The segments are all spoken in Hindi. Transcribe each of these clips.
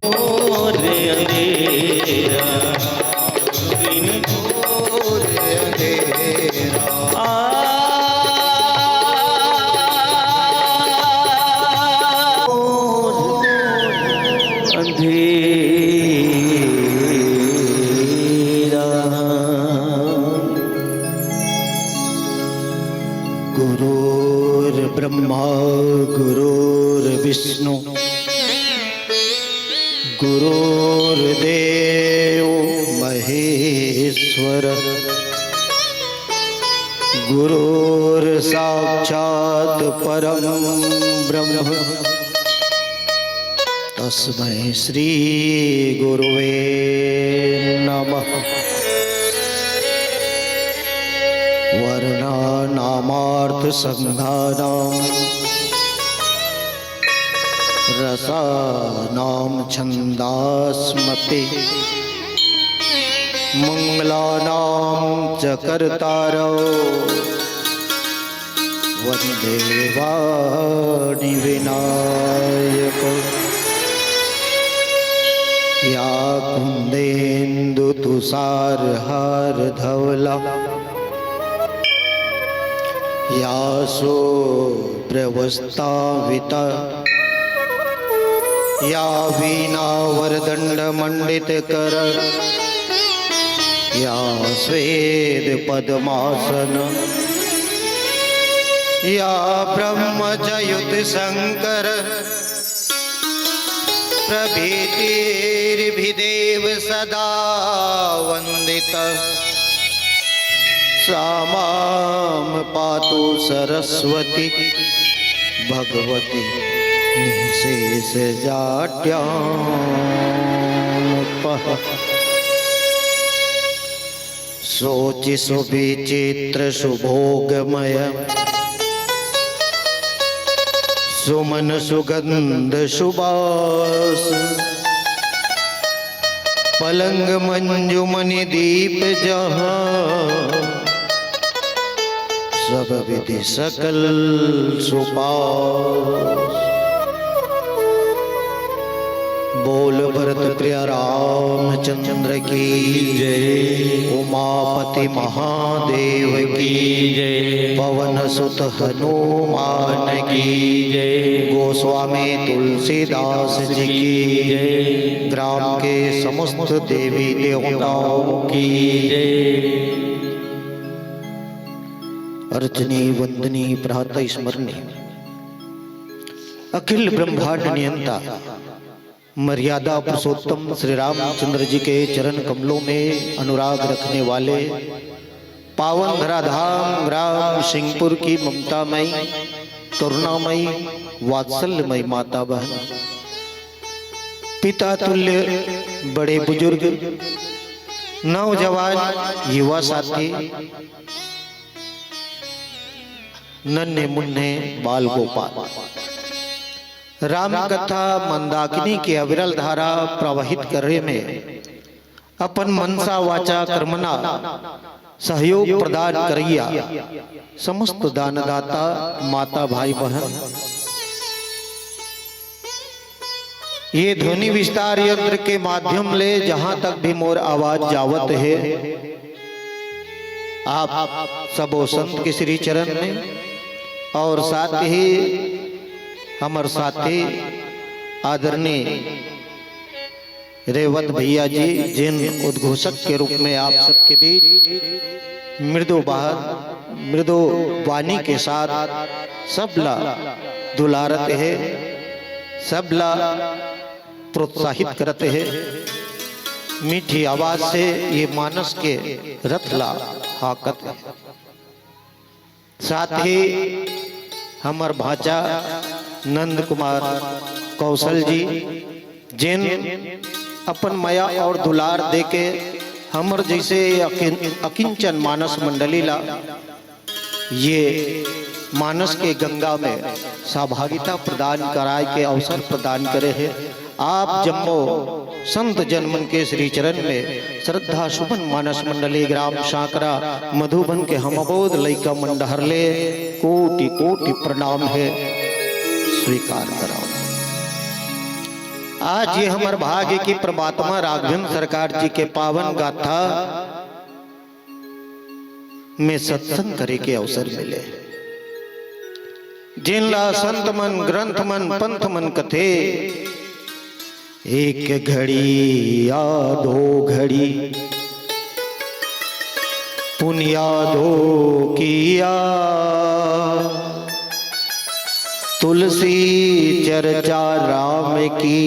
घोर अंधेरा दिन घोर अंधेरा गुरुर्ब्रह्मा गुरुर्विष्णु गुरुर्देव महेश्वर गुरुर्साक्षात् परम ब्रह्म तस्मै श्री गुरुवे नमः। वर्णानामार्थ संघानां रसानां छन्दास्मते मंगलानां च कर्तारौ वन्दे वाणि विनायक। या कुन्देन्दु तुषारहार धवला या शुभ्रवस्त्रान्विता या वीणावरदण्ड मंडितकर या श्वेत पद्मासन या ब्रह्मचयुत शंकर प्रभृतिर्भिदेव सदा वंदिता। सा मां पातु सरस्वती भगवती निःशेषजाड्यापः। शोचि सुविचित्र सुभोगमय सुमन सुगंध सुबास पलंग मंजुमणि दीप जहाँ सब विधि सकल सुपास। बोल भरत प्रिय रामचंद्र की जय। उमापति महादेव की जय। पवन सुत हनुमान की जय। गोस्वामी तुलसीदास जी की जय। ग्राम के समस्त देवी देवताओं की जय। अर्चनी वंदनी प्रातः स्मरणी अखिल ब्रह्मांड नियंता मर्यादा पुरुषोत्तम श्री रामचंद्र जी के चरण कमलों में अनुराग रखने वाले पावन धराधाम राम सिंहपुर की ममतामयी करुणामयी वात्सल्यमयी माता बहन पिता तुल्य बड़े बुजुर्ग नौजवान युवा साथी नन्हे मुन्ने बाल गोपाल राम कथा मंदाकिनी की अविरल धारा प्रवाहित करने में अपन मनसा वाचा कर्मना सहयोग प्रदान करिया समस्त दानदाता माता भाई बहन। ये ध्वनि विस्तार यंत्र के माध्यम ले जहां तक भी मोर आवाज जावत है आप सबो संत के श्री चरण में और साथ ही हमारे साथी आदरणीय रेवत भैया जी जिन उद्घोषक के रूप में आप सबके बीच मृदु वाणी के साथ सबला दुलारत है सबला प्रोत्साहित करते हैं मीठी आवाज से ये मानस के रथला हाकत है। साथ ही हमार भाचा नंद कुमार कौशल जी जिन अपन माया और दुलार देके हमर जैसे अकिंचन मानस मंडली ला ये मानस के गंगा में सहभागिता प्रदान कराए के अवसर प्रदान करे हैं। आप जम्मो संत जनमन के श्री चरण में श्रद्धा सुमन मानस मंडली ग्राम शाकरा मधुबन के हमबोध लैका मंडहरले कोटि कोटि प्रणाम है, स्वीकार कराओ। आज ये हमारे भाग्य की परमात्मा राघवेंद्र सरकार जी के पावन गाथा में सत्संग करे के अवसर मिले। जिनला संत मन ग्रंथ मन पंथ मन कथे, एक घड़ी या दो घड़ी पुनियादो किया, तुलसी चर्चा राम की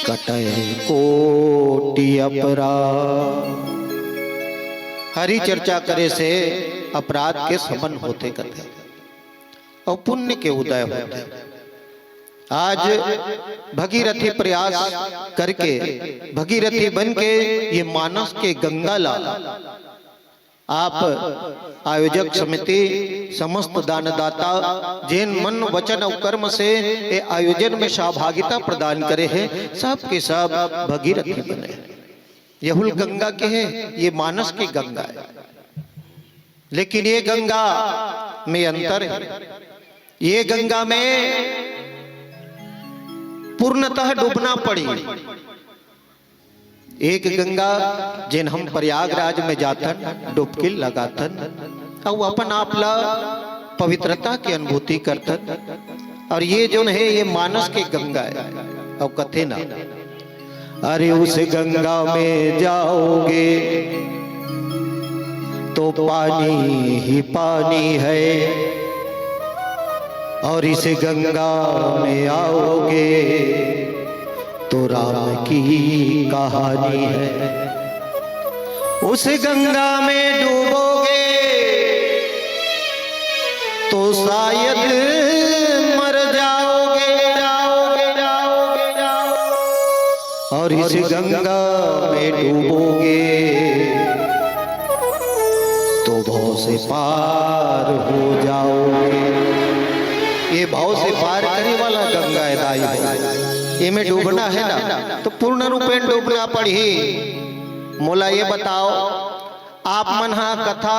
कटय कोटि अपराध। हरि चर्चा करे से अपराध के समन होते करते और पुण्य के उदय होते। आज भगीरथी प्रयास करके भगीरथी बन के ये मानस के गंगा ला आप आयोजक समिति समस्त दानदाता जिन मन वचन और कर्म से ये आयोजन में सहभागिता प्रदान करे हैं, सब के सब भगीरथी बने। यहुल गंगा के है, ये मानस की गंगा है, लेकिन ये गंगा में अंतर है। ये गंगा में पूर्णतः डूबना पड़ी। एक गंगा जिन हम प्रयागराज में जातन डुबकी लगातन और अपन आप ला पवित्रता की अनुभूति करतन, और ये जो है ये मानस की गंगा है। और कथे ना, अरे उस गंगा में जाओगे तो पानी ही पानी है, और इस गंगा में आओगे तो राम की कहानी है। उस गंगा में डूबोगे तो शायद मर जाओगे, और इस गंगा में डूबोगे तो भव से पार हो जाओगे। ये भाव से पार करने वाला गंगा है दाई। ये में डूबना है ना तो पूर्ण रूपेण डूबना पड़ी। मोला ये बताओ, आप मन हा कथा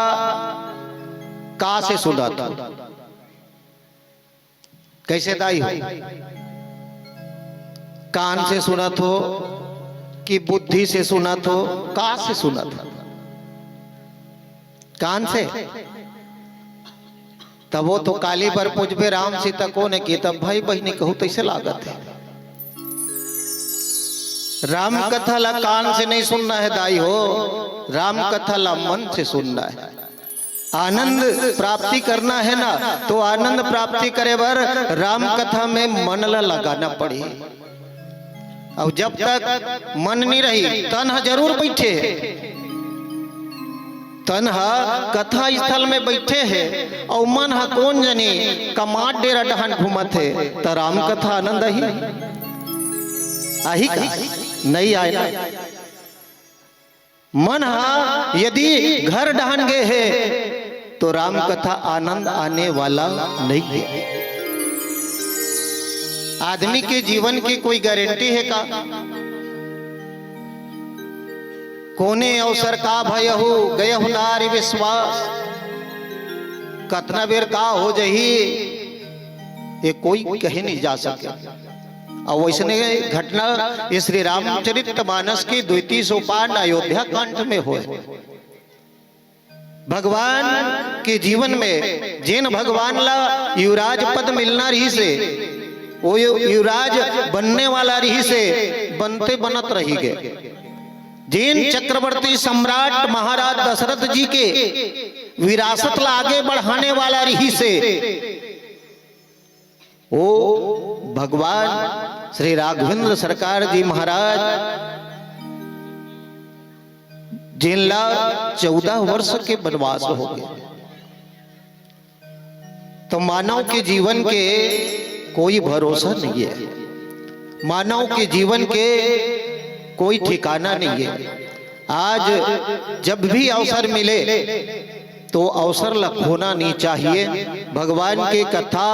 का से सुना था? कैसे दाई हो? कान से सुना थो कि बुद्धि से सुना थो? का से सुना था? कान से। तब वो तो काली पर पूछबे राम सीता को ने की, तब भाई बहनी कहू तैसे लागत है। राम कथा ला कान से नहीं सुनना है दाई हो, राम कथा ला मन से सुनना है। आनंद प्राप्ति करना है ना, तो आनंद प्राप्ति करे बर राम कथा में मन ला लगाना पड़ी। और जब तक मन नहीं रही तन जरूर बैठे है, तन कथा स्थल में बैठे है और मन हा कौन जनी कमाट डेरा डहन घूमत है, तो राम कथा आनंद आही का नहीं आए ना। मन हा यदि घर डहन गए है तो राम कथा आनंद आने वाला नहीं है। आदमी के जीवन की कोई गारंटी है का? कोने अवसर का भयहु गयहु नारी विश्वास, कतना बेर का हो जही ये कोई कहे नहीं जा सके। और वैसने घटना श्री रामचरित मानस की द्वितीय सोपान अयोध्या कांड में हो। भगवान के जीवन में जिन भगवान ला युवराज पद मिलना रही से, वो युवराज बनने वाला रही से बनते बनत रही गए। जिन चक्रवर्ती सम्राट महाराज दशरथ जी के विरासत ला आगे बढ़ाने वाला रही से, वो भगवान श्री राघवेंद्र सरकार जी महाराज जिनला 14 वर्ष के वनवास हो गए। तो मानव के जीवन के कोई भरोसा नहीं है, मानव के जीवन के कोई ठिकाना नहीं है। आज जब भी अवसर मिले तो अवसर खोना नहीं चाहिए। भगवान की कथा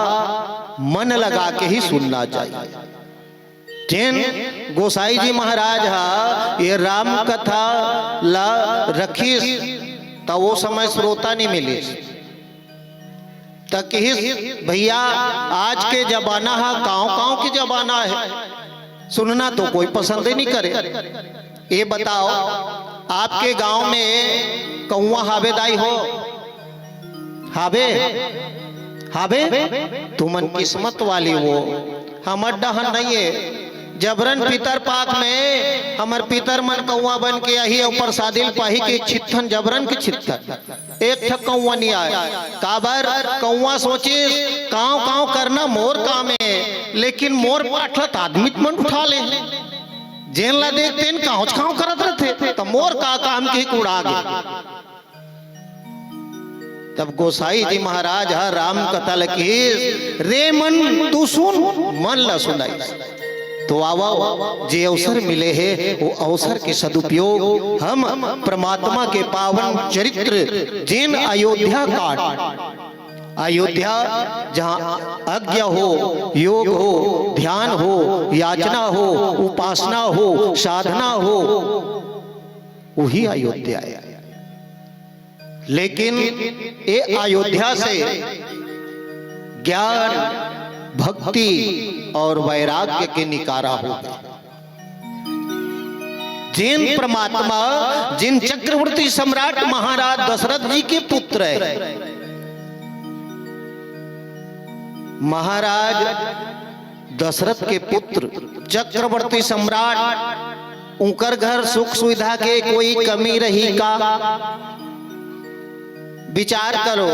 मन लगा के ही सुनना चाहिए। जिन गोसाई जी महाराज हा ये राम कथा ला रखी तो वो समय श्रोता नहीं मिले, तक ही भैया आज के जमाना है, गाँव के जमाना है, सुनना तो कोई पसंद ही नहीं करे। ये बताओ आपके गांव में कौवा हावेदाई हो? हावे हावे तुमन किस्मत वाली वो, हमर डहन नहीं है। जबरन पितर पाक में हमर पितर मन कौवा बन के आही और प्रसादिल पाही के छिथन जबरन के छिथन एक ठक कौवा नहीं आए। काबर कौवा सोचे काव काव करना मोर काम है, लेकिन मोर पाठत आदमी मन उठा ले, जेन ला देखते न काउच काव करत रहते, तो मोर का काम के उड़ा गए। तब गोसाई जी महाराज हर राम कथा लकी रे मन तू सुन, मन ला सुनाई। तो आवा जे अवसर मिले हैं वो अवसर के सदुपयोग हम परमात्मा के पावन चरित्र जिन अयोध्या काट, अयोध्या जहाँ आज्ञा हो, योग हो, ध्यान हो, याचना हो, उपासना हो, साधना हो, वही अयोध्या है। लेकिन ये अयोध्या से ज्ञान, भक्ति और वैराग्य के निकारा हो। जिन परमात्मा, जिन चक्रवर्ती सम्राट महाराज दशरथ जी के पुत्र है, महाराज दशरथ के पुत्र चक्रवर्ती सम्राट, उनकर घर सुख सुविधा के कोई कमी रही का? विचार करो,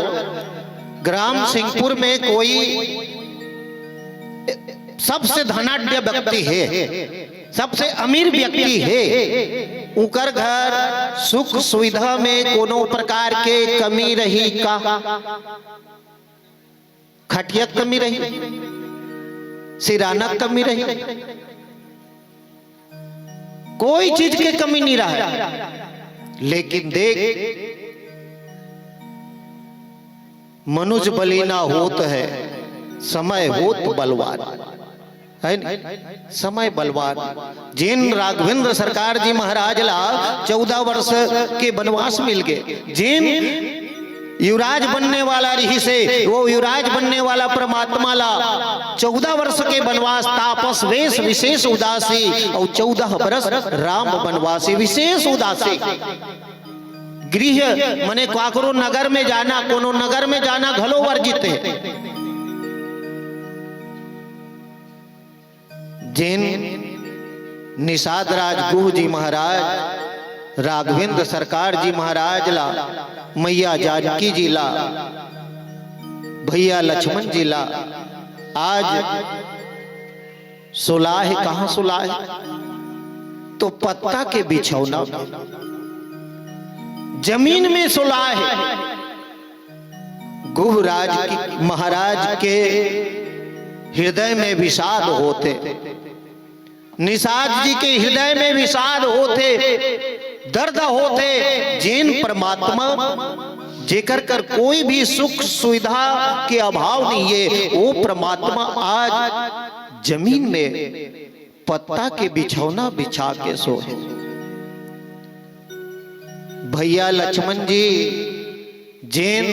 ग्राम सिंहपुर में कोई सबसे धनाढ्य व्यक्ति है, सबसे अमीर व्यक्ति है, उनकर घर सुख सुविधा में कोनो प्रकार के कमी रही का? खटिया कमी रही, सिराना कमी रही, कोई चीज की कमी नहीं रहा। लेकिन देख मनुज बली ना होत है, समय होत बलवान है न? समय बलवान। जिन राघवेंद्र सरकार जी महाराज ला 14 वर्ष के वनवास मिल गए, जिन युवराज बनने वाला रही से वो युवराज बनने वाला परमात्मा ला 14 वर्ष के वनवास, तापस वेश विशेष उदासी, और 14 वर्ष राम वनवासी विशेष उदासी। गृह मने काकरो नगर में जाना, कोनो नगर में जाना घलो वर्जित है। जिन निषाद राज गुह जी महाराज, राघवेंद्र सरकार जी महाराज ला, मैया जानकी जी ला, भैया लक्ष्मण जी ला आज सुलाह, कहां सुलाह? तो पत्ता के बिछौना, जमीन में सुलाह है। गुहराज की महाराज के हृदय में विषाद होते, निषाद जी के हृदय में विषाद होते, दर्द होते। जिन परमात्मा जेकर कर कोई भी सुख सुविधा के अभाव नहीं है, वो परमात्मा आज जमीन में पत्ता के बिछौना बिछा के सोए। भैया लक्ष्मण जी जिन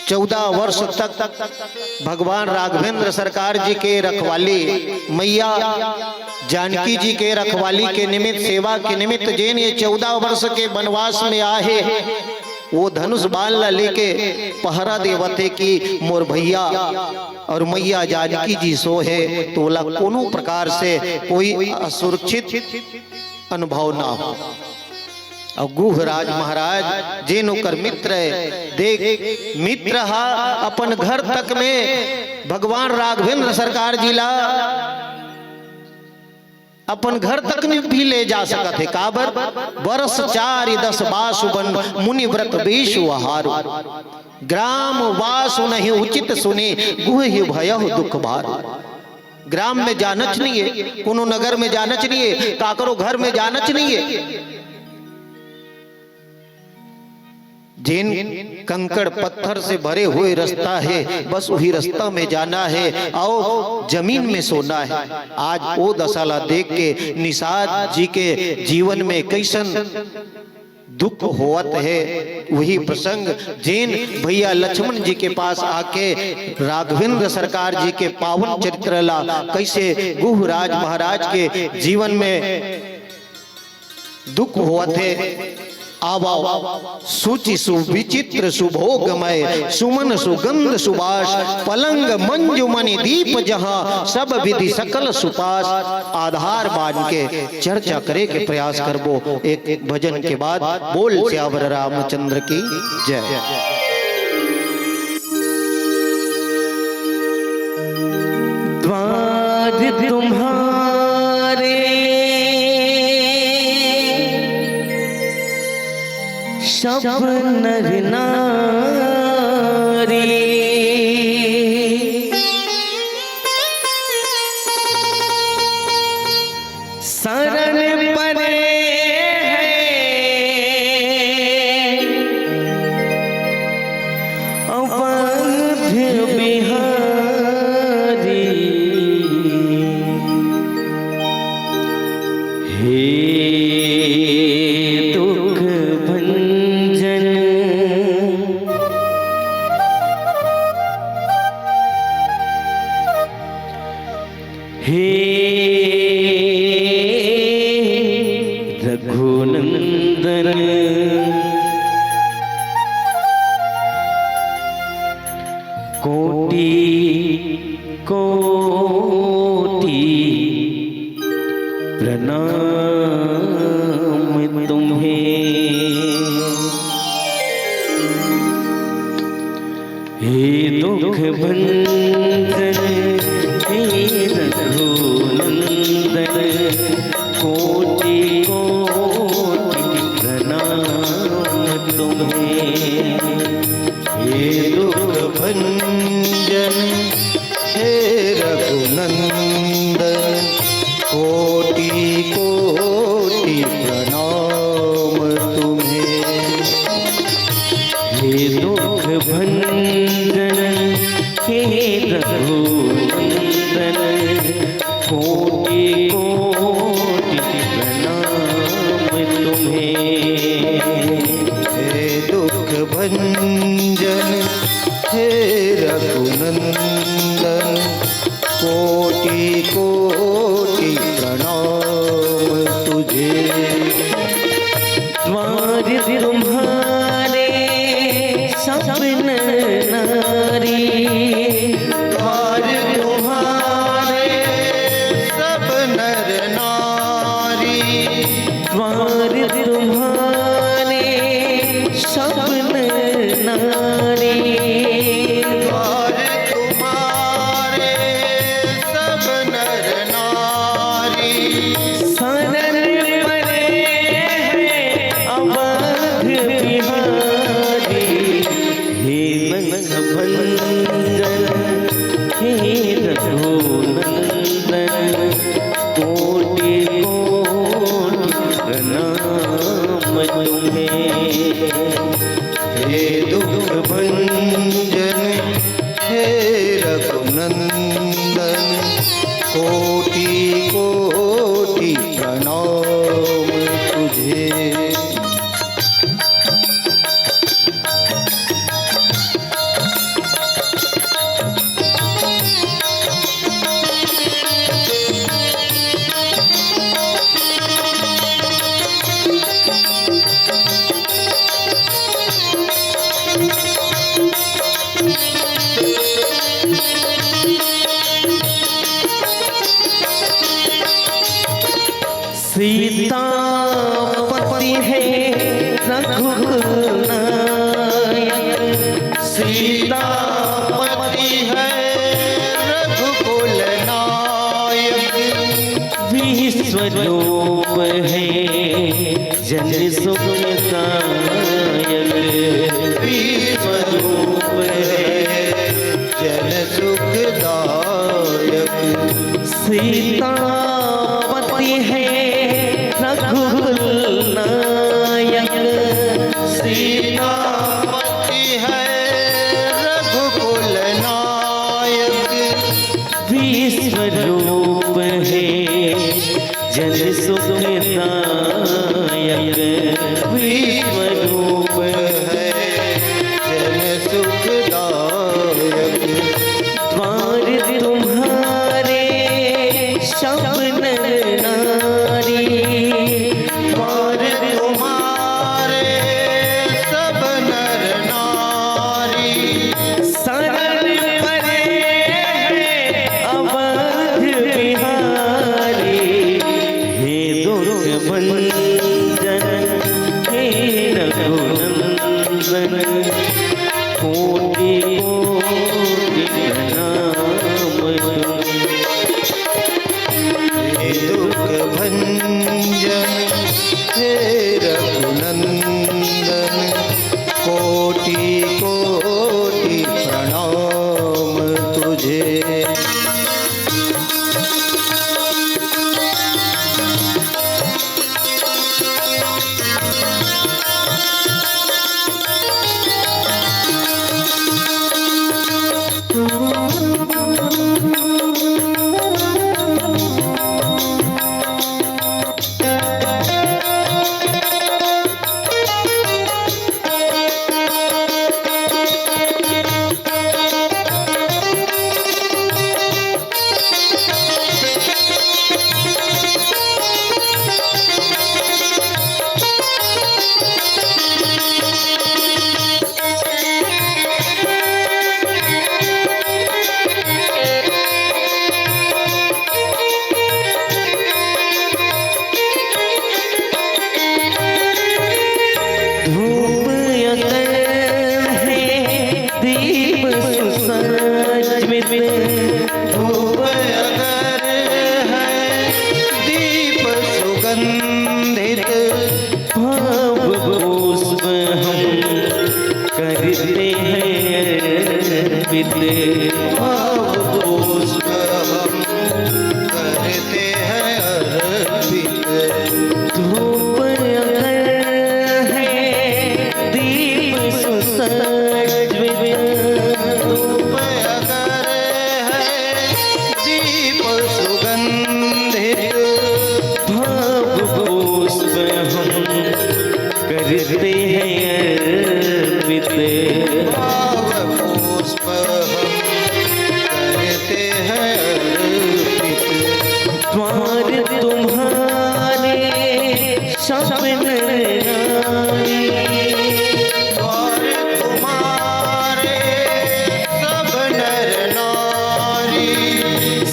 14 वर्ष तक भगवान राघवेंद्र सरकार जी के रखवाली, मैया जानकी जी के रखवाली के निमित्त, सेवा के निमित्त जिन ये 14 वर्ष के वनवास में आए, वो धनुष बाण ला लेके पहरा देवते की मोर भैया और मैया जानकी जी सो है, तो ला कोनो प्रकार से कोई असुरक्षित अनुभव ना हो। और गुहराज महाराज जिन ओकर मित्र है, देख मित्र हा अपन घर तक में भगवान राघवेंद्र सरकार जी ला अपन घर तक भी ले जा सकत है। काबर वर्ष 4-10 बासु बन मुनि व्रत बेशु आहार, ग्राम वासु नहीं उचित सुने, गुह ही भयहु दुख भार। ग्राम में जानच नहीं है, कोनो नगर में जानच नहीं है, काकरो घर में जानच नहीं है। जिन कंकड़ पत्थर से भरे हुए रास्ता है, बस वही रास्ता में जाना है और जमीन में सोना है। आज वो दशाला देख के निषाद जी के जीवन में कैसन दुख होवत है। वही प्रसंग जिन भैया लक्ष्मण जी के पास आके राघवेंद्र सरकार जी के पावन चरित्र ला कैसे गुहराज महाराज के जीवन में दुख हुआ थे। आवा सूचि सुविचित्र सुभोगमय सुमन सुगंध सुबास पलंग मंजुमणि दीप जहां सब विधि सकल सुपास। आधार बांध के चर्चा करे के प्रयास करबो एक भजन के बाद। बोल श्यावर रामचंद्र की जय। द्वार तुम्हारे सब नर नारी शरण पड़े हैं अवध बिहारी। हे दुख भंजन हे रघुनंदन कोटि कोटि प्रणाम तुम्हें। हे दुख भंजन हे रघुनंदन कोटि कोटि प्रणाम तुम्हें। हे दुख भंजन हे रघुनंदन कोटि कोटि प्रणाम तुम्हें। हे दुख भंजन हे रघुनंदन कोटि कोटि प्रणाम तुम्हें। हे दुख भंजन हे रघुनंदन कोटि कोटि प्रणाम तुझे। द्वार तुम्हारे सब नर नारी द्वार तुम्हारे सब नर नारी द्वार तुम्हारे सब नर नारी द्वार तुम्हारे सब नर नारी शरण पड़े हैं अवध बिहारी। हे नंद भंजन हे रघुनंदन कोटि कोटि प्रणाम तुम्हें। हे दुख भंजन हे रघुनंदन कोटि कोटि प्रणाम तुझे। सीतापति है रघुकुल नायक। सीतापति है रघुकुल नायक। विश्वरूप है जन सुखदायक। विश्वरूप है जन सुखदायक। सीतापति है रघुकुल नायक। सीतापति है रघुकुल नायक। विश्वरूप है जन सुखदायक। विश्व सब नर नारी और तुम्हारे सब नर नारी शरण परे हैं अवध बिहारी। हे दुख भंजन हे रघुनंदन कोटि कोटि प्रणाम हे दुख भंजन हे रघुनंदन कोटि कोटि प्रणाम तुझे। धूप अगर है दीप सुसज्जित धूप अगर है दीप सुगंधित भाव पुष्प हम करते हैं अर्पित। भाव पुष्प हम करते हैं अर्पित। धूप अगर है दीप सुसज्जित धूप अगर है दीप सुगंधित भाव पुष्प हम करते हैं अर्पित। भाव पुष्प हम करते हैं अर्पित। द्वार तुम्हारे सब नर नारी और तुम्हारे सब नर नारी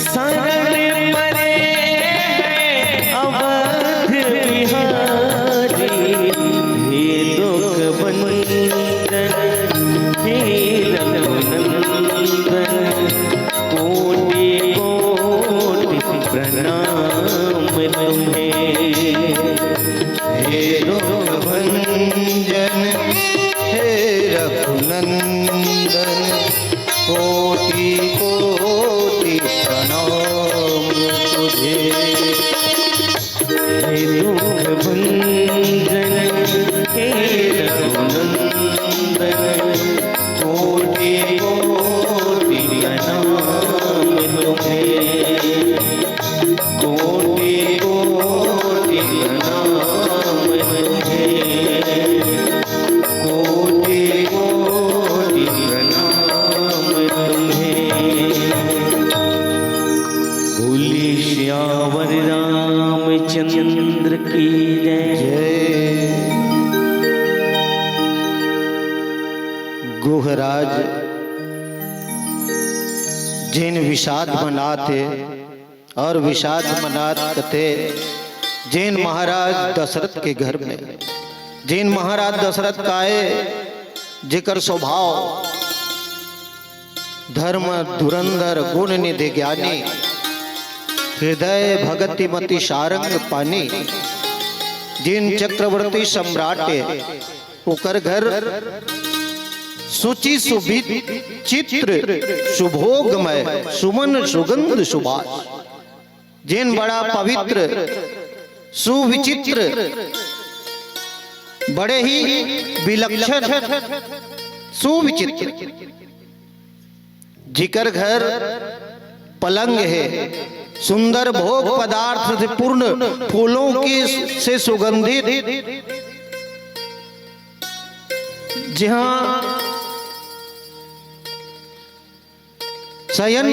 शरण परे हैं अवध बिहारी। हे दुख भंजन हे रघुनंदन कोटि कोटि प्रणाम तुम्हें। हे दुख भंजन हे रघुनंदन कोटि कोटि प्रणाम तुझे। हे दुख भंजन हे रघुनंदन कोटि कोटि प्रणाम तुम्हें। कोटि कोटि प्रणाम तुम्हें। कोटि कोटि प्रणाम तुम्हें। बोले श्यावर रामचंद्र की जय। गुहराज जिन विषाद मनाते और विषाद मनात कथे जिन महाराज दशरथ के घर में जिन महाराज दशरथ काए जिकर स्वभाव धर्म धुरंधर गुण निधि ज्ञानी हृदय भगति मति सारंग पानी जिन चक्रवर्ती सम्राटे ओकर घर सुचि सुभित चित्र सुभोगमय सुमन सुगंध सुभाष जिन बड़ा पवित्र सुविचित्र बड़े ही विलक्षण सुविचित्र जिकर घर पलंग है सुंदर भोग पदार्थ से पूर्ण फूलों की से सुगंधित जहां शयन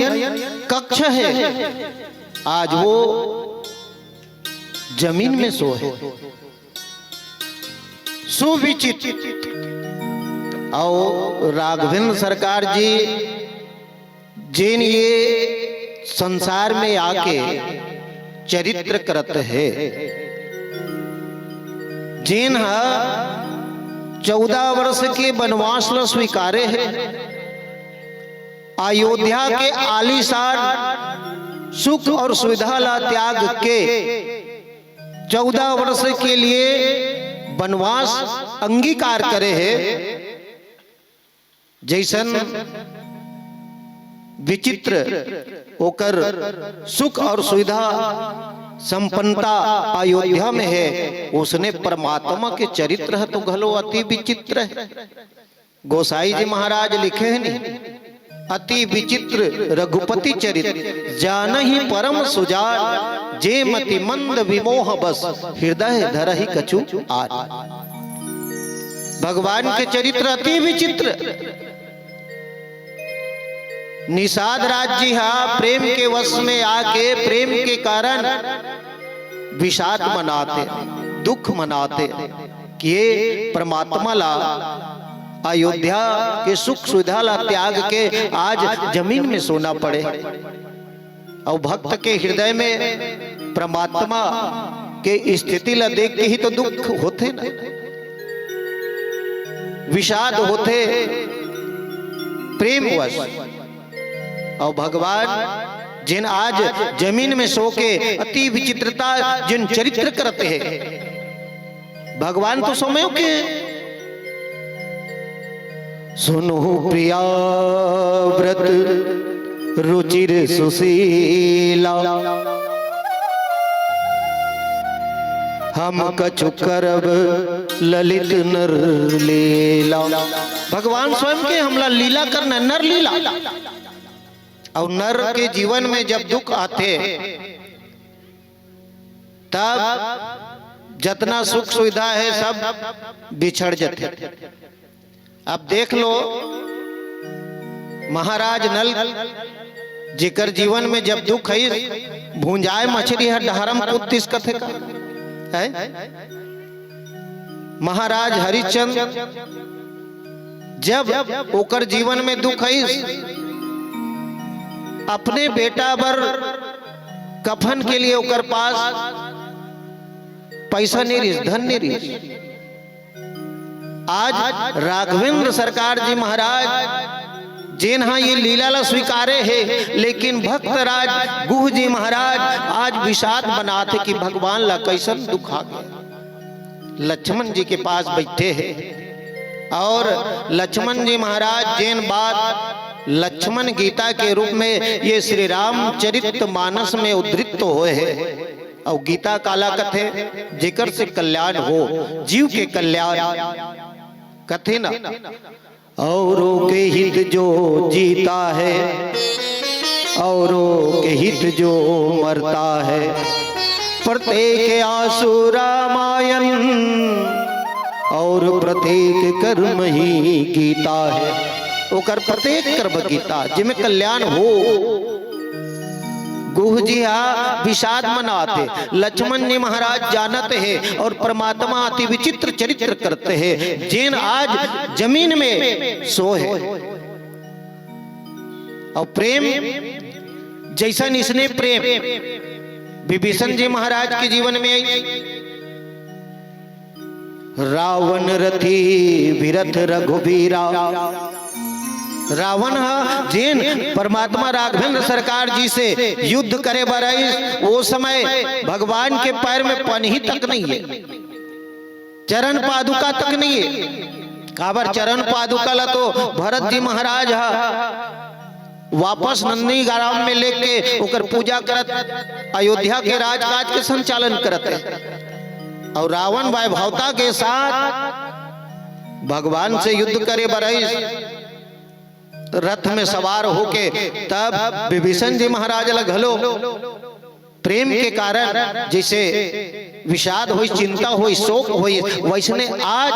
कक्ष है आज वो जमीन में सो है। सुविचित्र। और राघवेंद्र सरकार जी जिन ये संसार में आके चरित्र करते हैं, जिन 14 वर्ष के वनवास ल स्वीकारे है, अयोध्या के आलीशान सुख और सुविधा ला त्याग के 14 वर्ष के लिए वनवास अंगीकार करे है। जैसन विचित्र होकर सुख और सुविधा संपन्नता अयोध्या में है, उसने परमात्मा के चरित्र है तो घलो अति विचित्र है। गोसाई जी महाराज लिखे हैं नहीं, अति विचित्र रघुपति चरित्र जान ही परम सुजान, जे मति मंद विमोह बस हृदय धर ही कछु आर। भगवान के चरित्र अति विचित्र। निषाद राज जी प्रेम के वश में आके प्रेम के कारण विषाद मनाते, दुख मनाते कि ये परमात्मा ला अयोध्या के सुख सुविधा ला त्याग के आज जमीन में सोना पड़े। और भक्त के हृदय में परमात्मा के स्थिति ला देख के ही तो दुख होते ना, विषाद होते प्रेम वश। और भगवान जिन आज जमीन में सो के अति विचित्रता जिन चरित्र करते हैं, भगवान तो समयो के सुनो प्रिया व्रत रुचिर सुशीला, हम कछु करब ललित नर लीला। भगवान स्वयं के हमला लीला करना, नर लीला। और नर के जीवन में जब दुख आते तब जितना सुख सुविधा है सब बिछड़ जाते। अब देख लो महाराज नल जिकर जीवन में जब दुख है, भूंजाए मछली है डहरम पुत्तिस कथे का है। महाराज हरिश्चंद्र जब ओकर जीवन में दुख है, अपने बेटा बर कफन के लिए ओकर पास पैसा नहीं रही, धन नहीं रही। आज राघवेंद्र सरकार जी महाराज जिन ये लीला ला स्वीकारे है, लेकिन भक्त राज गुह जी महाराज आज विषाद बनाते कि भगवान ला कैसन दुख आ गया। लक्ष्मण जी के पास बैठे हैं और लक्ष्मण जी महाराज जिन बात लक्ष्मण गीता के रूप में ये श्री रामचरित मानस में उद्धृत हुए हैं। और गीता काला कथे जिकर से कल्याण हो, जीव के कल्याण कथे ना। औरों के हित जो जीता है, औरों के हित जो मरता है, प्रत्येक आंसू रामायण और प्रत्येक कर्म ही गीता है। ओकर प्रत्येक कर्म गीता जिसमें कल्याण हो। गुह जी विषाद मनाते, लक्ष्मण जी महाराज जानते हैं और परमात्मा अति विचित्र चरित्र करते हैं, जिन आज जमीन में सो है। और प्रेम जैसा इसने प्रेम विभीषण जी महाराज के जीवन में आई। रावण रथी विरथ रघुबीरा, रावण जिन परमात्मा राघवेंद्र सरकार जी से युद्ध करे बरई, वो समय भगवान के पैर में पनही तक नहीं है, चरण पादुका तक नहीं है। काबर चरण पादुका ला तो भरत जी महाराज वापस नंदी ग्राम में लेके ओकर पूजा करत अयोध्या के राजकाज के संचालन करते। और रावण वैभवता के साथ भगवान से युद्ध करे बरई रथ में सवार होके, तब विभीषण जी महाराज लग घलो प्रेम के कारण जैसे विषाद हुई, चिंता हुई, शोक हुई, वैसने आज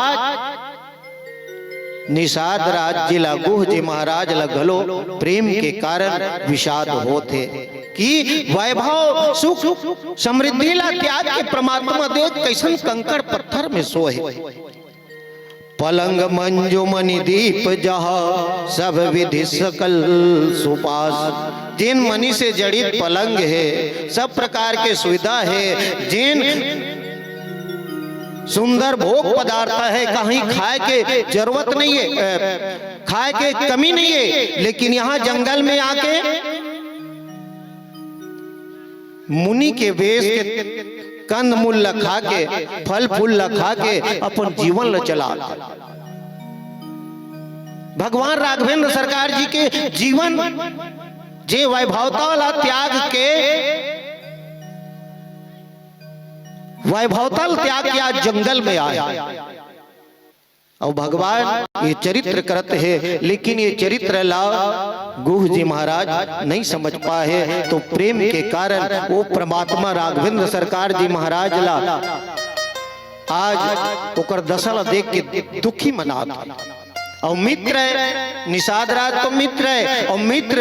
निषाद राज जी गुह जी महाराज लग घलो प्रेम के कारण विषाद होते। कि वैभव सुख समृद्धि ला त्याग के परमात्मा देख कैसन कंकड़ पत्थर में सोए। पलंग मंजू मणि दीप जहा सब विधि सकल सुपास। जिन मणि से जड़ित पलंग है, सब प्रकार के सुविधा है, जिन सुंदर भोग पदार्थ है, कहीं खाए के जरूरत नहीं है, खाए के कमी नहीं है, लेकिन यहाँ जंगल में आके मुनि के वेश के कंद मूल खा के, फल फूल खा के अपन जीवन चला। भगवान राघवेंद्र सरकार जी के जीवन जे वैभवता वाला त्याग के, वैभवतल त्याग के आज जंगल में आया। और भगवान ये चरित्र करते हैं, लेकिन ये चरित्र ला गुह जी महाराज नहीं समझ पाए। तो प्रेम के कारण वो परमात्मा राघवेंद्र सरकार जी महाराज ला आज ओकर दशा देख के दुखी मना था। और मित्र है, निषाद राज तो मित्र है, और मित्र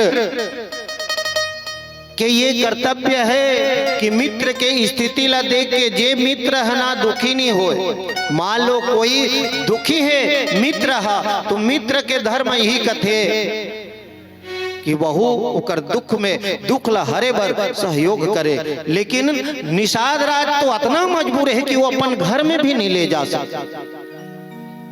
कि ये कर्तव्य है कि मित्र के स्थिति ला देख के जे मित्र है ना दुखी नहीं हो। मान लो कोई दुखी है मित्र हा, तो मित्र के धर्म यही कथे कि वहु उकर दुख में दुख ला हरे बर सहयोग करे। लेकिन निषाद राज तो इतना मजबूर है कि वो अपन घर में भी नहीं ले जा सकता।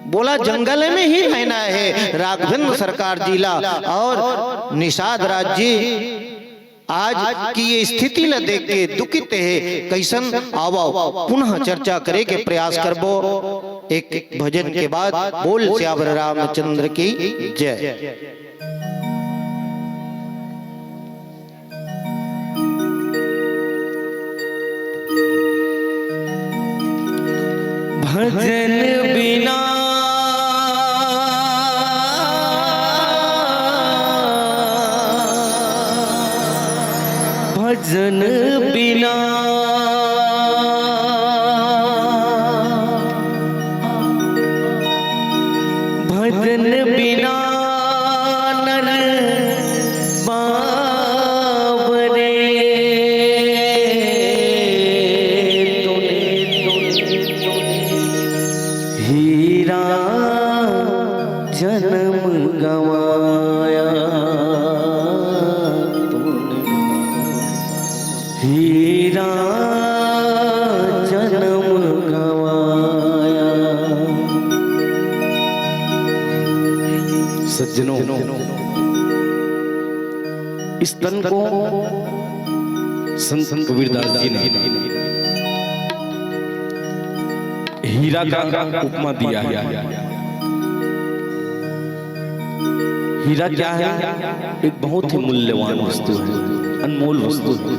बोला जंगल में ही रहना है राघवेंद्र सरकार जी ला। और निषाद राज जी आज की ये स्थिति ला देख के दुखित है। कैसन आवो पुनः चर्चा करे के प्रयास करबो एक भजन के बाद। बोल श्यावर रामचंद्र की जय। भजन बिना भजन बिना भजन बिना नर बावरे हीरा जन्म गवाया हीरा जन्म गवाया। सज्जनों, इस तन को संत कबीरदास जी ने हीरा का उपमा दिया है। हीरा क्या है? एक बहुत ही मूल्यवान वस्तु है, अनमोल वस्तु है।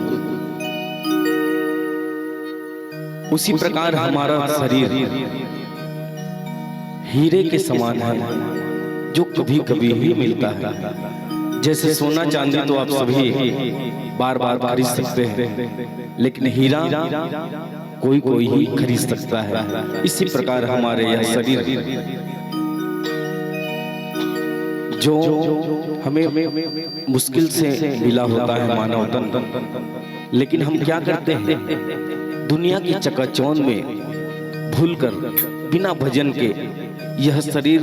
उसी प्रकार हमारा शरीर हीरे के समान है, जो कभी कभी ही मिलता है। जैसे सोना चांदी तो आप सभी बार बार खरीद सकते हैं, लेकिन हीरा कोई कोई ही खरीद सकता है। इसी प्रकार हमारे यह शरीर जो हमें मुश्किल से मिला होता है मानव तन, लेकिन हम क्या करते हैं? दुनिया की चकाचौंध में भूलकर बिना भजन के यह शरीर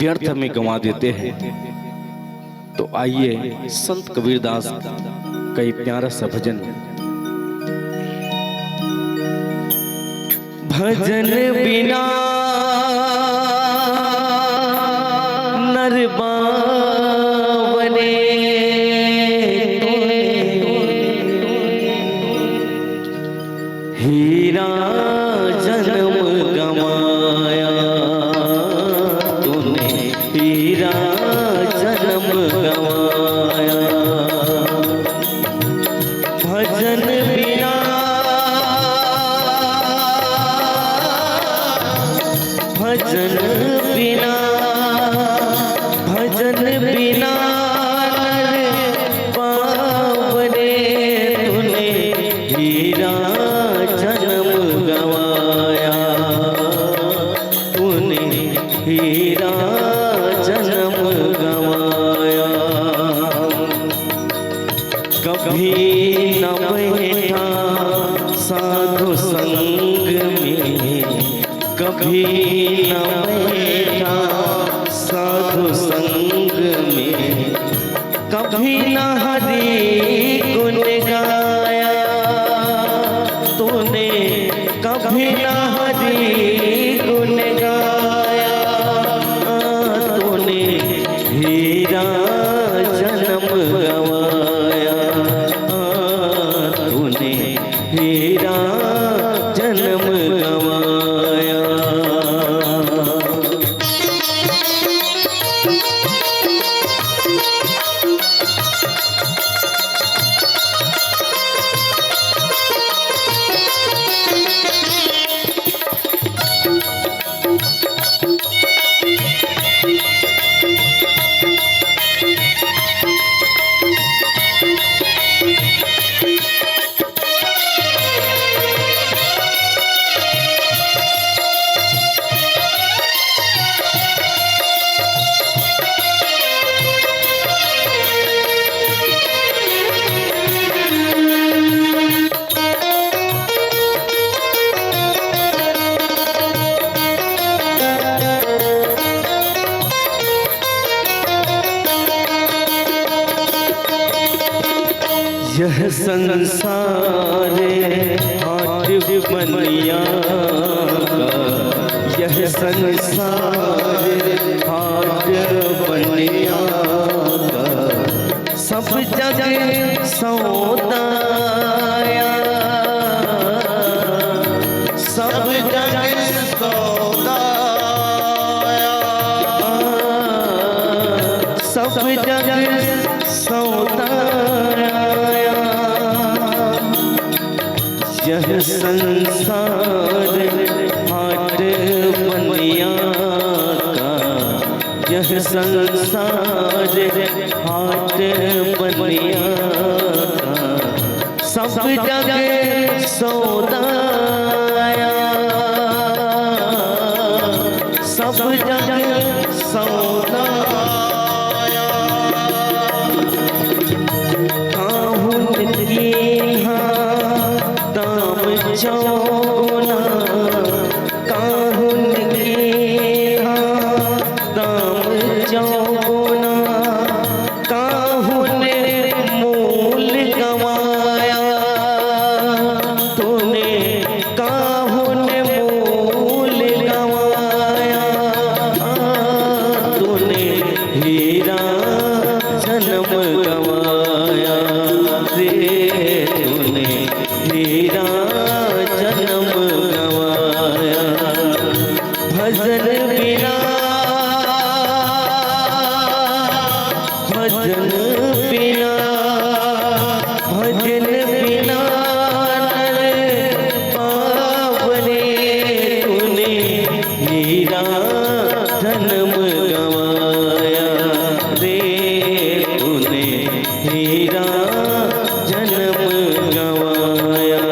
व्यर्थ में गंवा देते हैं। तो आइए संत कबीरदास का एक प्यारा सा भजन। भजन बिना नर बावरे हीरा जन्म गवाया तूने हीरा जन्म गवाया। भजन बिना भजन बिना भजन बिना हीरा जन्म गवाया। कभी न बैठा साधु संग में, कभी न हरि गुण गाया तूने, कभी न हरि गुण गाया तूने, हीरा जन्म गवाया तूने, हीरा जन्म गवाया। यह संसार हाट बनिया का, यह संसार हाट बनिया का, सब जग सौदाया, सब जग सौदाया, सब जग सौदाया। यह संसार हाट बनिया का, यह संसार हाट बनिया का, सब जगह सौदाया, सब जगह सौदाया। काहुन की चौगुना, काहुन के दाम चौगुना, काहुन मूल गवाया तूने, काहुन मूल गवाया तूने, हीरा जन्म गवाया रे तूने, हीरा जन्म गवाया। भजन बिना, भजन बिना, भजन बिना नर पावने तूने, हीरा जन्म गवाया रे तूने, हीरा जन्म गवाया।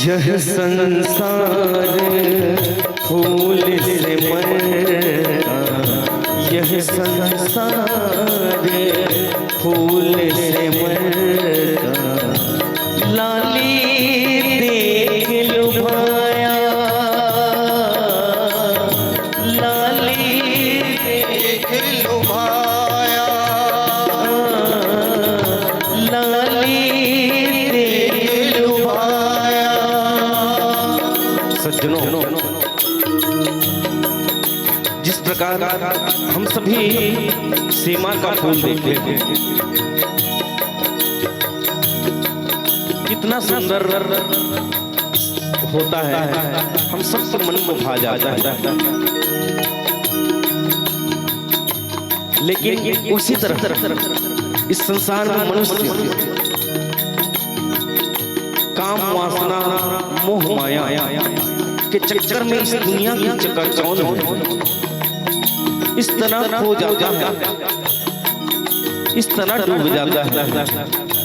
यह संसार फूल से मरता, यह संसार फूल से मरता, लाली देख लुभाया, लाली देख लुभाया, लाली देख लुभाया। सज्जनों, जिस प्रकार हम सभी सीमा का फूल देखे, कितना सुंदर होता है, हम सबके मन को भा जाता है। लेकिन उसी तरह इस संसार में मनुष्य काम वासना मोह माया के चक्कर में इस दुनिया की चकाचौंध में इस तरह खो जाता है, इस तरह डूब जाता है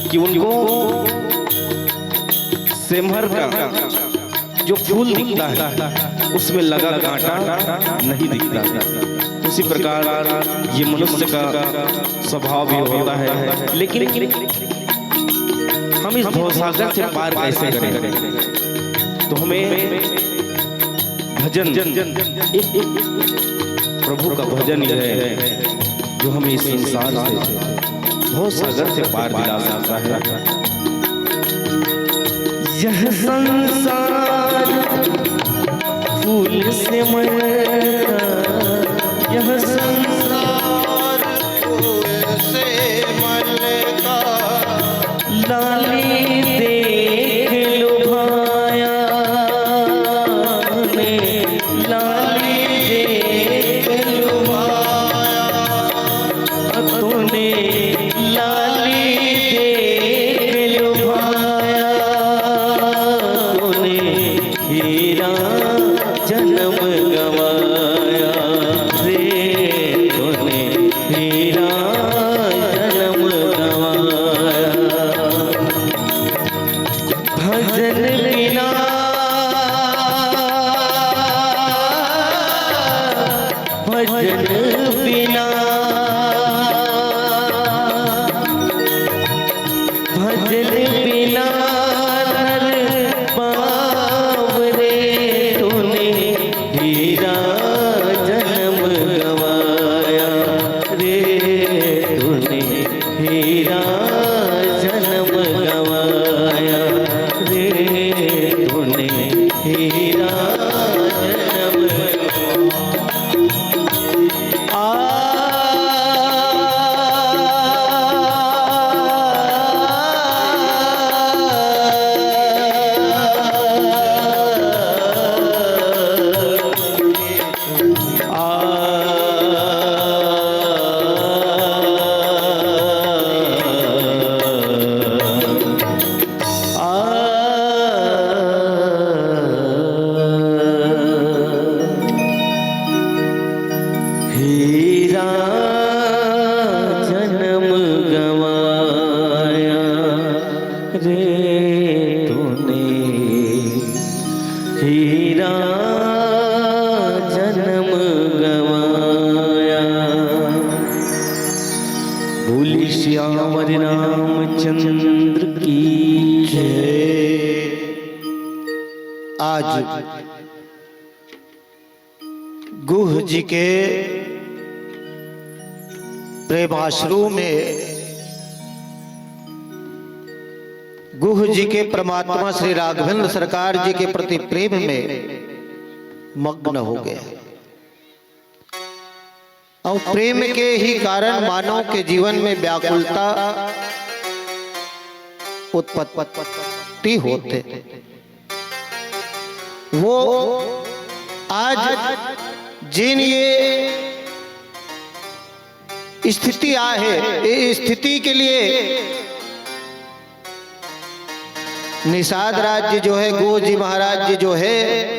कि उनको सेमहर का जो फूल दिखता है उसमें लगा कांटा नहीं दिखता। उसी प्रकार ये मनुष्य का स्वभाव भी होता है। लेकिन हम इस भवसागर से पार कैसे करें? तो हमें भजन, एक प्रभु का भजन ही है जो हमें इस संसार से भवसागर से पार दिला सकता है। यह संसार फूल से मलका, यह संसार फूल से मलका, लाली देख लुभाया ने, लाली देख लुभाया तूने, लाली देख लुभाया तूने, हीरा जन्म गवाया रे तूने, हीरा जन्म गवाया। भजन बिना, भजन बिना, भजन बिना नर बावरे तूने, हीरा जन्म गवाया रे तूने, हीरा जन्म गवाया रे तूने, हीरा जन्म हीरा जन्म गवाया रे तूने, हीरा जन्म गवाया। बोली श्यामर रामचंद्र की जय। आज गुह जी के प्रेमाश्रु में गुह जी के परमात्मा श्री राघवेंद्र सरकार जी के प्रति प्रेम में मग्न हो गया और प्रेम के ही कारण मानव के जीवन में व्याकुलता उत्पत्ति होते। वो आज जिन ये स्थिति आहे, ये स्थिति के लिए निषाद राज्य जो है, गो जी महाराज जी जो है,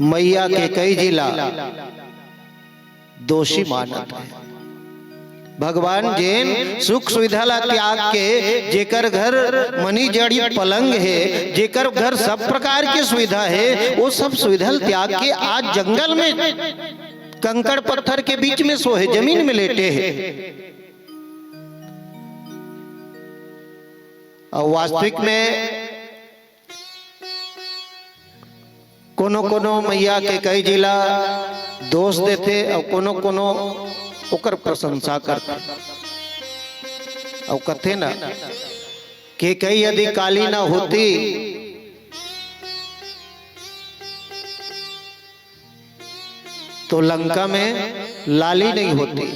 मैया के कई जिला दोषी मानत है। भगवान जैन सुख सुविधा ला त्याग के, जेकर घर मनी जड़ी पलंग है, जेकर घर सब प्रकार की सुविधा है, वो सब सुविधा त्याग के आज जंगल में कंकड़ पत्थर के बीच में सोए, जमीन में लेटे हैं। और वास्तविक में कोनो कोनो मैया के कई जिला दोष देते और कोनो कोनो ओकर प्रशंसा करते और कथे ना कि कई यदि काली ना होती तो लंका में लाली नहीं होती,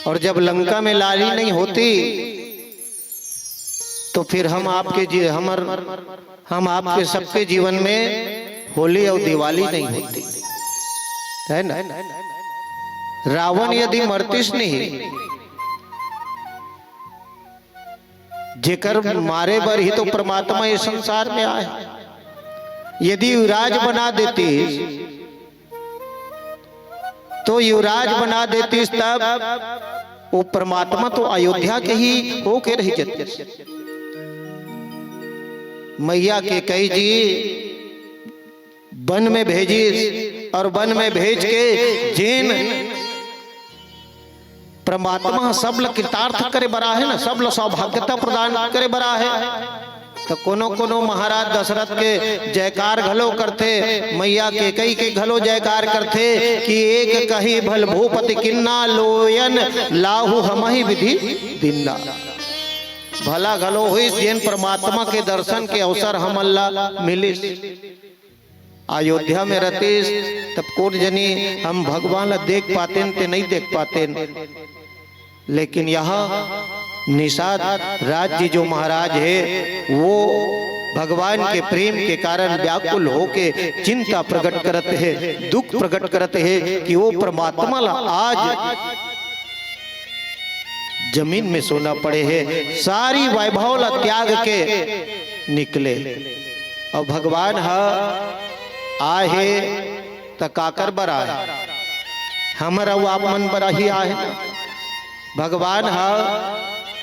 और जब लंका में लाली नहीं होती तो फिर हम आपके सबके जीवन में होली और दिवाली नहीं होती है ना। रावण यदि मरतिस नहीं, जेकर मारे बर ही तो परमात्मा इस संसार में आए। यदि युवराज बना देती तो युवराज बना देती, तब वो परमात्मा तो अयोध्या के ही होके रह जाते। मैया के कई जी वन में भेजी और वन में भेज के जिन परमात्मा सब ल कृतार्थ करे बरा है ना, सब ल सौभाग्यता प्रदान करे बरा है। तो कोनो कोनो महाराज दशरथ के जयकार घलो करते, मैया के कई के घलो जयकार करते कि एक कही भल भूपति किन्ना लोयन लाहु हमहि विधि दिन्ना। भला घलो हुई जिन परमात्मा के दर्शन के अवसर हमल्ला मिलिस। अयोध्या में रहतीस तब कोट जनी हम भगवान ला देख पाते ते नहीं देख पाते, लेकिन यहाँ निषाद राज जी जो महाराज है वो भगवान के प्रेम के कारण व्याकुल होके चिंता प्रकट करते हैं, दुख प्रकट करते हैं कि वो परमात्मा ला आज जमीन में सोना पड़े है, सारी वैभव ला त्याग के निकले। और भगवान आहे त काकर बरा है, हमारा आप मन बरा ही आहे। भगवान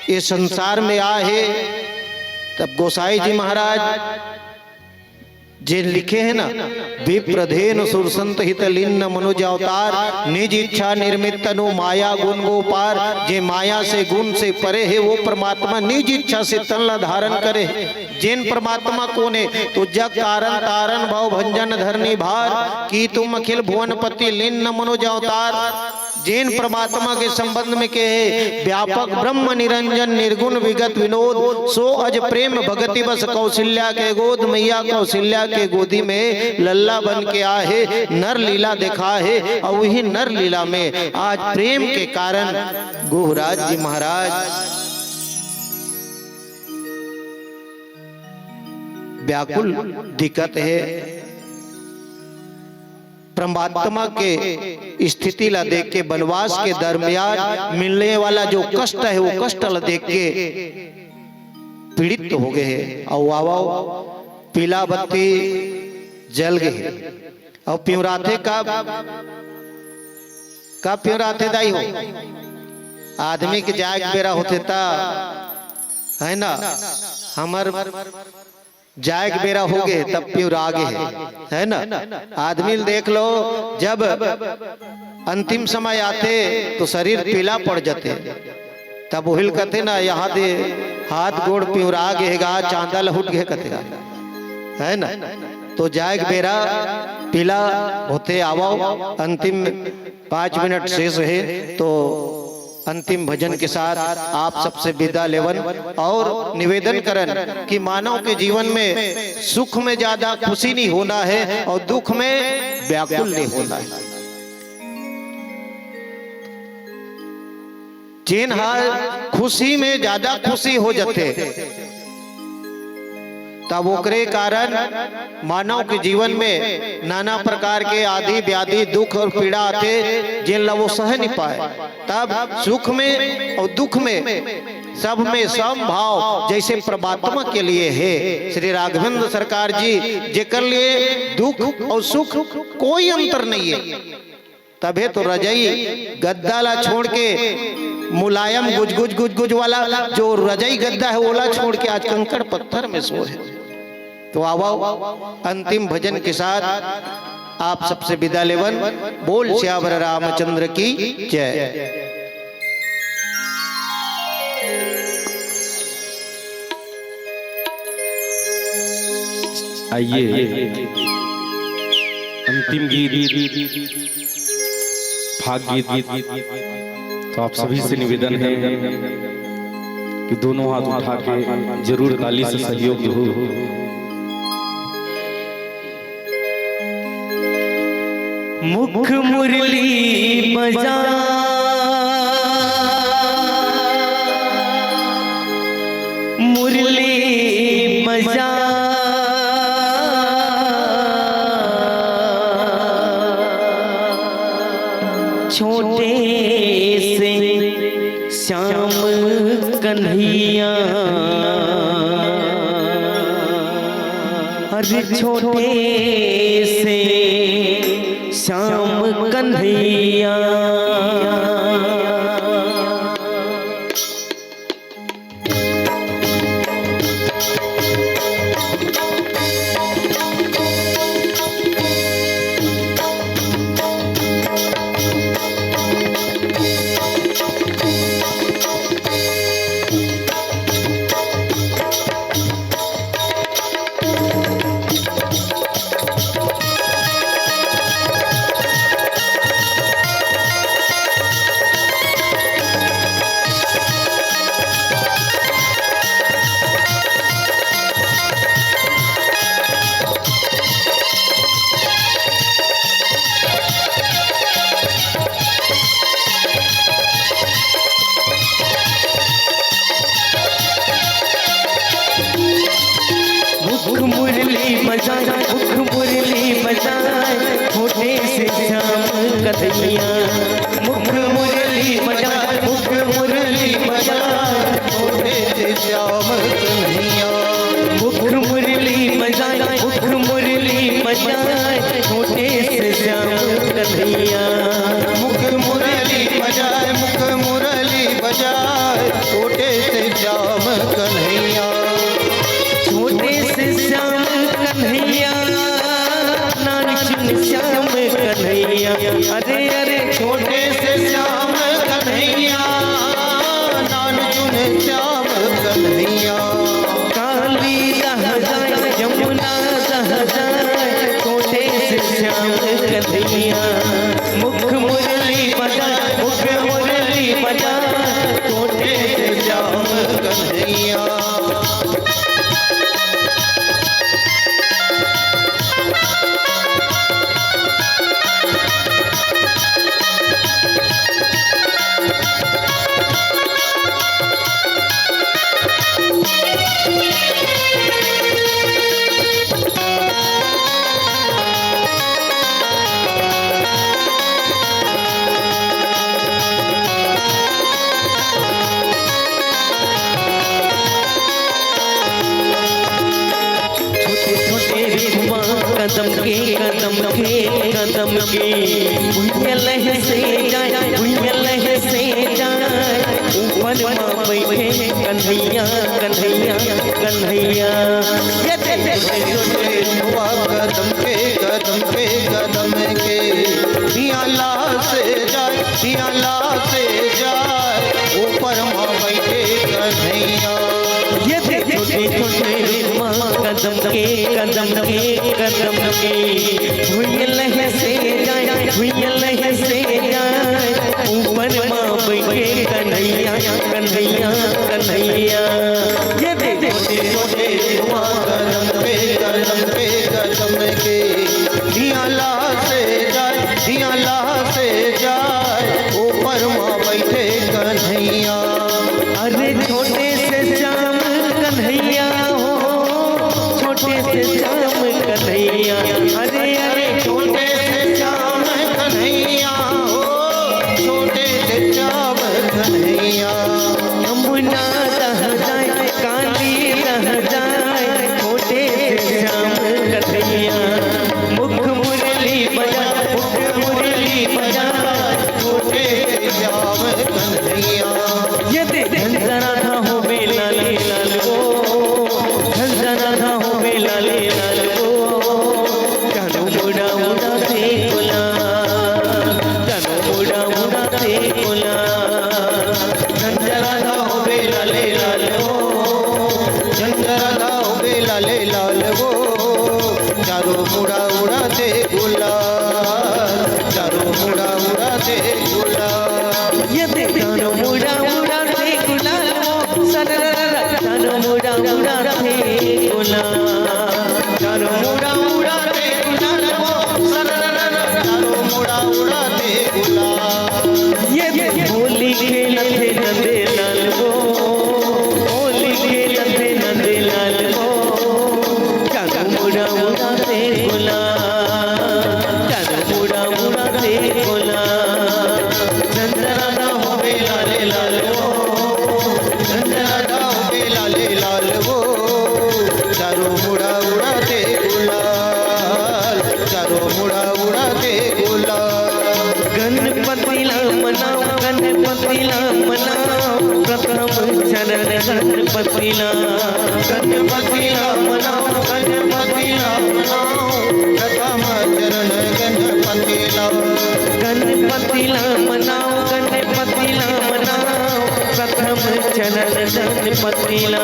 ये संसार में आहे तब गोसाई जी महाराज जे लिखे हैं ना, विप्रधेनु सुरसंत हित लीन मनुज अवतार, निज इच्छा निर्मित तनु माया गुण गोपार। जे माया से गुण से परे है वो परमात्मा निज इच्छा से तन ला धारण करे। जिन परमात्मा को ने तो जग कारण तारण भव भंजन धरनी भार, की तुम अखिल भुवनपति लीन मनुज अवतार। जैन परमात्मा के संबंध में कहे व्यापक ब्रह्म निरंजन निर्गुण विगत विनोद, सो अज प्रेम भगति बस कौशल्या के गोद। मैया कौशल्या के गोदी में लल्ला बन के आहे, नर लीला दिखा है। और वही नर लीला में आज प्रेम के कारण गुहराज जी महाराज व्याकुल दिक्कत है। परमात्मा के स्थिति ला देख के वनवास के दरमियान मिलने वाला जो कष्ट है वो कष्ट ला देख के पीड़ित हो गए हैं। और वावा पीला बत्ती जल गए और प्योराथे का प्योराथे दाई हो। आदमी के जाग बेरा होते ता है ना, हमार जायक बेरा हो गए तब प्योर आगे है ना। आदमी देख लो जब अंतिम समय आते तो शरीर पीला पड़ जाते, तब हिल कहते ना यहाँ दे हाथ गोड़ प्योर आगे गा चांदा लहुट गए कहते है ना। तो जायक बेरा पीला होते आवो, अंतिम 5 मिनट शेष है तो अंतिम भजन के साथ आप सबसे विदा लेवन और निवेदन करन कि मानव के जीवन में सुख में ज्यादा खुशी नहीं होना है और दुख में व्याकुल नहीं होना है। जिन हाल खुशी में ज्यादा खुशी हो जाते तब ओकरे कारण मानव के जीवन में नाना प्रकार के आदि व्याधि दुख और पीड़ा आते जिन ला वो सह नहीं पाए। तब सुख में और दुख में सब में समभाव जैसे परमात्मा के लिए है। श्री राघवेंद्र सरकार जी जेकर लिए दुख और सुख कोई अंतर नहीं है। तबे तो रजई गद्दा ला छोड़ के मुलायम गुज गुज गुज गुज वाला जो रजई गद्दा है ओला छोड़ के आज कंकड़ पत्थर में सो है। तो आओ अंतिम भजन के साथ आप सबसे विदा लेवन। बोल श्यावर रामचंद्र की जय। आइए अंतिम गीत भाग गीत। तो आप सभी से निवेदन है कि दोनों हाथ उठा के जरूर ताली से सहयोग हो। मुख मुरली बजा मुरली बजा छोटे से श्याम कन्हैया, अरे छोटे से श्याम कन्हैया। मुख मुरली बजाए, मुख मुरली बजाए, छोटे से श्याम कन्हैया। मुख मुरली बजाए, मुख मुरली बजाए, छोटे से श्याम कन्हैया। मुख मुरली बजाए, मुख मुरली बजाए, छोटे से श्याम कन्हैया। मुख मुरली बजाए, मुख मुरली बजाए, छोटे से श्याम कन्हैया। छोटे से श्याम कन्हैया, नानचुन श्याम कन्हैया। अरे अरे छोटे से श्याम कन्हैया, नानचुन श्याम कन्हैया। काली दह जाए, यमुना दह जाए, छोटे से श्याम कन्हैया। मुख मुरली बजाए, मुख मुरली बजाए, छोटे से श्याम कन्हैया। कदम के कदम के भुजलह से जाए, भुजलह से जाए, ऊपर माँ बैठे कन्हैया कन्हैया कन्हैया। हुआ कदम के कदम के कदम के, पियाला से जाए, पियाला से जाए, ऊपर माँ बैठे कन्हैया। ये छोटे छोटे माँ कदम के कदम के कदम के, भुजलह से जाए, भुजलह से जाए, ऊपर माँ बैठे कन्हैया कन्हैया कन्हैया। ये छोटे छोटे हुआ कदम के कदम के कदम के, पियाला से जाए, पियाला से जाए, ऊपर माँ बैठे कन्हैया। अरे छोटे से श्याम कन्हैया हो, छोटे से श्याम कन्हैया। अरे अरे छोटे से श्याम कन्हैया हो, छोटे से श्याम कन्हैया। यमुना दह जाए, काली दह जाए, छोटे से श्याम कन्हैया। मुख मुरली बजाए, मुख मुरली बजाए, छोटे से श्याम कन्हैया। ये झंझरा था हो बेला ले लाल वो, झंझरा था हो बेला ले लाल वो, जानो मुड़ा मुड़ा से गुला, जानो मुड़ा मुड़ा से गुला। झंझरा था हो बेला ले लाल वो, झंझरा दाओ बेला ले लाल वो, चारों मुड़ा उड़ाते गुलाल, चारों मुड़ा उड़ाते गुलाल। ये जानो मुड़ा मुड़ा से गुला, सररा जानो मुड़ा मुड़ा से गुला, चारों मुड़ा उड़ाते गुलाल वो, सरररर, चारों मुड़ा उड़ाते गुलाल। ये होली खेलते नंदे लाल वो, होली खेलते नंदे लाल वो, जानो मुड़ा मुड़ा से गुला, जानो मुड़ा मुड़ा से गुला। उडते गुलाल. गणपतीला मनाव गणपतीला मनाव प्रथम चरण गणपतीला गणपतीला मनाव गणपतीला मनाव प्रथम चरण गणपतीला. गणपतीला मनाव गणपतीला मनाव प्रथम चरण गणपतीला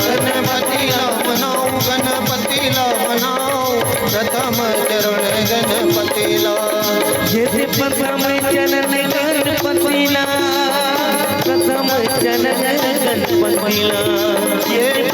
गणपतीला मनाव गणपतीला मनाव प्रथम चरण गणपतीला. येथे प्रथम चरण गणपतीला प्रथम चरण गणपतीला ये